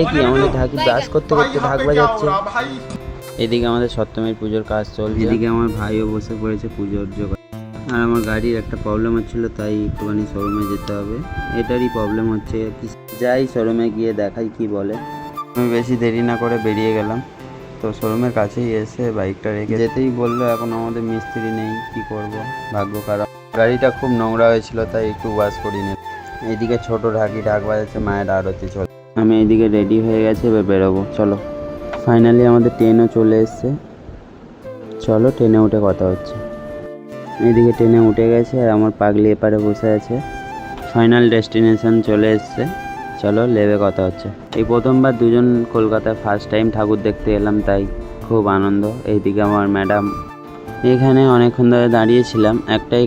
এ কি আমাদের ঢাকি ব্রাশ করতে করতে ঢাক বাজাচ্ছে। এদিকে আমাদের সপ্তমীর পুজোর কাজ চলছে, এদিকে আমার ভাইও বসে পড়েছে পুজোর জোগাড়। আর আমার গাড়ির একটা প্রবলেম হচ্ছিলো, তাই একটুখানি শোরুমে যেতে হবে। এটারই প্রবলেম হচ্ছে কি, যাই শোরুমে গিয়ে দেখাই কি বলে। আমি বেশি দেরি না করে বেরিয়ে গেলাম। তো শোরুমের কাছেই এসে বাইকটা রেখে যেতেই বললো, এখন আমাদের মিস্ত্রি নেই, কি করব, ভাগ্য খারাপ। গাড়িটা খুব নোংরা হয়েছিল, তাই একটু ওয়াশ করিনি। এইদিকে ছোট ঢাকি ঢাক বাজাচ্ছে, মায়ের আরতি চলে। আমি এইদিকে রেডি হয়ে গেছি, এবার বেরোবো, চলো। ফাইনালি আমাদের ট্রেনও চলে এসছে, চলো ট্রেনে উঠে কথা হচ্ছে। এইদিকে ট্রেনে উঠে গেছে আর আমার পাগলি এপারে বসে আছে। ফাইনাল ডেস্টিনেশন চলে এসছে, চলো লেবে কথা হচ্ছে। এই প্রথমবার দুজন কলকাতায় ফার্স্ট টাইম ঠাকুর দেখতে এলাম, তাই খুব আনন্দ। এইদিকে আমার ম্যাডাম। এখানে অনেকক্ষণ ধরে দাঁড়িয়েছিলাম, একটাই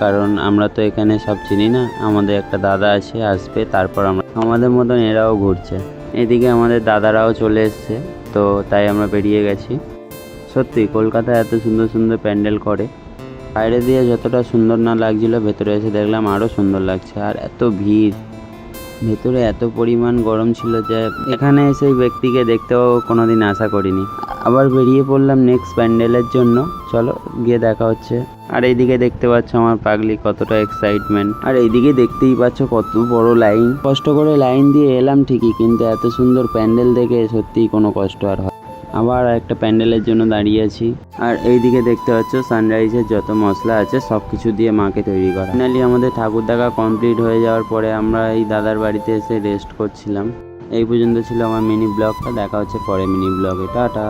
কারণ আমরা তো এখানে সব চিনি না। আমাদের একটা দাদা আছে, আসবে, তারপর আমরা আমাদের মতন এরাও ঘুরছে। এদিকে আমাদের দাদারাও চলে এসছে, তো তাই আমরা বেরিয়ে গেছি। সত্যি কলকাতায় এত সুন্দর সুন্দর প্যান্ডেল করে, বাইরে দিয়ে যতটা সুন্দর না লাগছিল, ভেতরে এসে দেখলাম আরও সুন্দর লাগছে। আর এত ভিড়, ভেতরে এত পরিমাণ গরম ছিল যে এখানে এসে এই ব্যক্তিকে দেখতেও কোনোদিন আশা করিনি। আবার বেরিয়ে পড়লাম নেক্সট প্যান্ডেলের জন্য, চলো গিয়ে দেখা হচ্ছে। আর এইদিকে দেখতে পাচ্ছ আমার পাগলি কতটা এক্সাইটমেন্ট। আর এইদিকে দেখতেই পাচ্ছ কত বড় লাইন। কষ্ট করে লাইন দিয়ে এলাম ঠিকই, কিন্তু এত সুন্দর প্যান্ডেল দেখে সত্যিই কোনো কষ্ট আর হয়। আবার একটা প্যান্ডেলের জন্য দাঁড়িয়ে আছি। আর এইদিকে দেখতে পাচ্ছ সানরাইজের যত মশলা আছে সব কিছু দিয়ে মাকে তৈরি করা। ফাইনালি আমাদের ঠাকুর দেখা কমপ্লিট হয়ে যাওয়ার পরে আমরা এই দাদার বাড়িতে এসে রেস্ট করছিলাম। এই পর্যন্ত ছিল আমার মিনি ব্লগটা, দেখা হচ্ছে পরে মিনি ব্লগে, টাটা।